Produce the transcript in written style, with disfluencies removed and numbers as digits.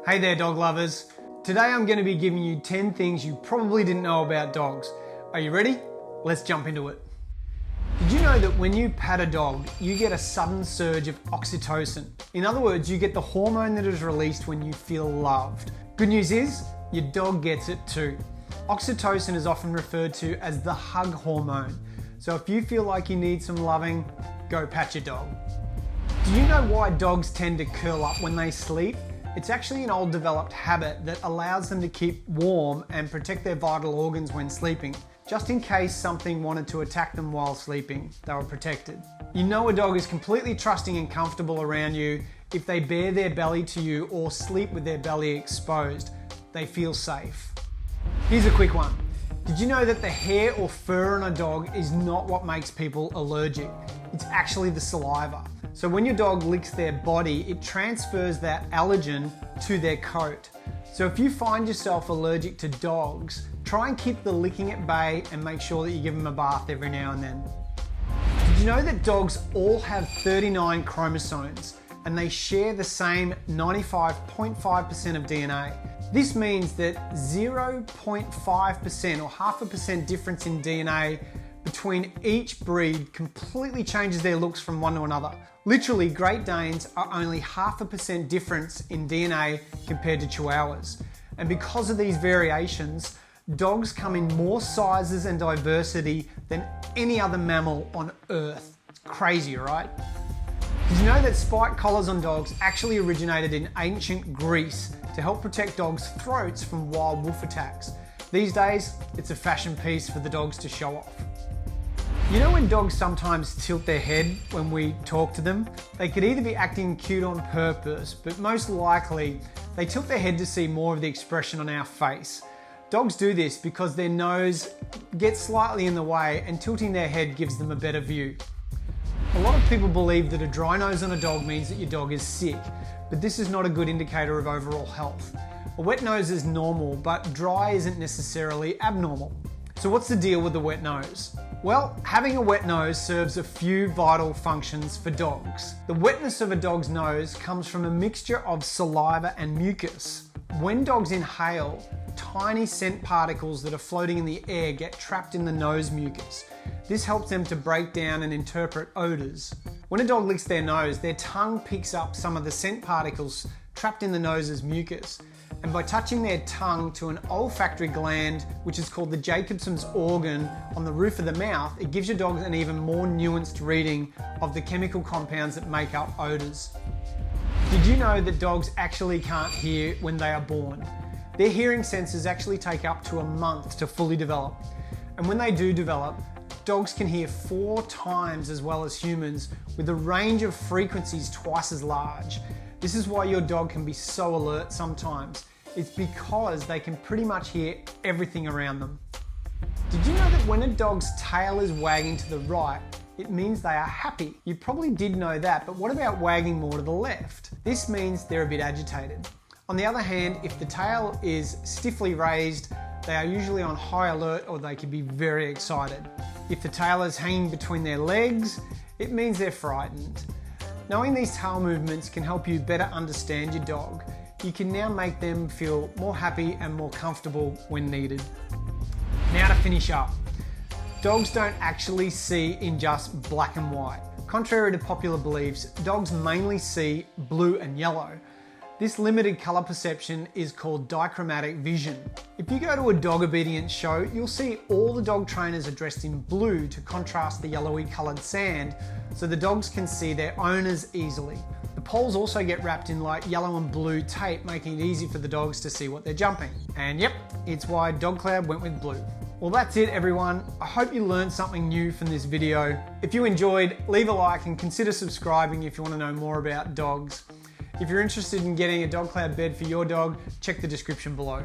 Hey there dog lovers. Today I'm going to be giving you 10 things you probably didn't know about dogs. Are you ready? Let's jump into it. Did you know that when you pat a dog, you get a sudden surge of oxytocin? In other words, you get the hormone that is released when you feel loved. Good news is, your dog gets it too. Oxytocin is often referred to as the hug hormone. So if you feel like you need some loving, go pat your dog. Do you know why dogs tend to curl up when they sleep? It's actually an old developed habit that allows them to keep warm and protect their vital organs when sleeping. Just in case something wanted to attack them while sleeping, they were protected. You know a dog is completely trusting and comfortable around you if they bare their belly to you or sleep with their belly exposed. They feel safe. Here's a quick one. Did you know that the hair or fur on a dog is not what makes people allergic? It's actually the saliva. So when your dog licks their body, it transfers that allergen to their coat. So if you find yourself allergic to dogs, try and keep the licking at bay and make sure that you give them a bath every now and then. Did you know that dogs all have 39 chromosomes and they share the same 95.5% of DNA? This means that 0.5% or half a percent difference in DNA between each breed completely changes their looks from one to another. Literally, Great Danes are only half a percent difference in DNA compared to Chihuahuas. And because of these variations, dogs come in more sizes and diversity than any other mammal on Earth. It's crazy, right? Did you know that spiked collars on dogs actually originated in ancient Greece to help protect dogs' throats from wild wolf attacks? These days, it's a fashion piece for the dogs to show off. You know when dogs sometimes tilt their head when we talk to them? They could either be acting cute on purpose, but most likely they tilt their head to see more of the expression on our face. Dogs do this because their nose gets slightly in the way and tilting their head gives them a better view. A lot of people believe that a dry nose on a dog means that your dog is sick, but this is not a good indicator of overall health. A wet nose is normal, but dry isn't necessarily abnormal. So what's the deal with the wet nose? Well, having a wet nose serves a few vital functions for dogs. The wetness of a dog's nose comes from a mixture of saliva and mucus. When dogs inhale, tiny scent particles that are floating in the air get trapped in the nose mucus. This helps them to break down and interpret odors. When a dog licks their nose, their tongue picks up some of the scent particles trapped in the nose's mucus. And by touching their tongue to an olfactory gland, which is called the Jacobson's organ on the roof of the mouth, it gives your dog an even more nuanced reading of the chemical compounds that make up odors. Did you know that dogs actually can't hear when they are born? Their hearing senses actually take up to a month to fully develop. And when they do develop, dogs can hear 4 times as well as humans with a range of frequencies twice as large. This is why your dog can be so alert sometimes. It's because they can pretty much hear everything around them. Did you know that when a dog's tail is wagging to the right, it means they are happy? You probably did know that, but what about wagging more to the left? This means they're a bit agitated. On the other hand, if the tail is stiffly raised, they are usually on high alert or they can be very excited. If the tail is hanging between their legs, it means they're frightened. Knowing these tail movements can help you better understand your dog. You can now make them feel more happy and more comfortable when needed. Now to finish up. Dogs don't actually see in just black and white. Contrary to popular beliefs, dogs mainly see blue and yellow. This limited colour perception is called Dichromatic Vision. If you go to a dog obedience show, you'll see all the dog trainers are dressed in blue to contrast the yellowy coloured sand so the dogs can see their owners easily. The poles also get wrapped in like yellow and blue tape, making it easy for the dogs to see what they're jumping. And yep, it's why Dog Cloud went with blue. Well, that's it everyone. I hope you learned something new from this video. If you enjoyed, leave a like and consider subscribing if you want to know more about dogs. If you're interested in getting a Dog Cloud bed for your dog, check the description below.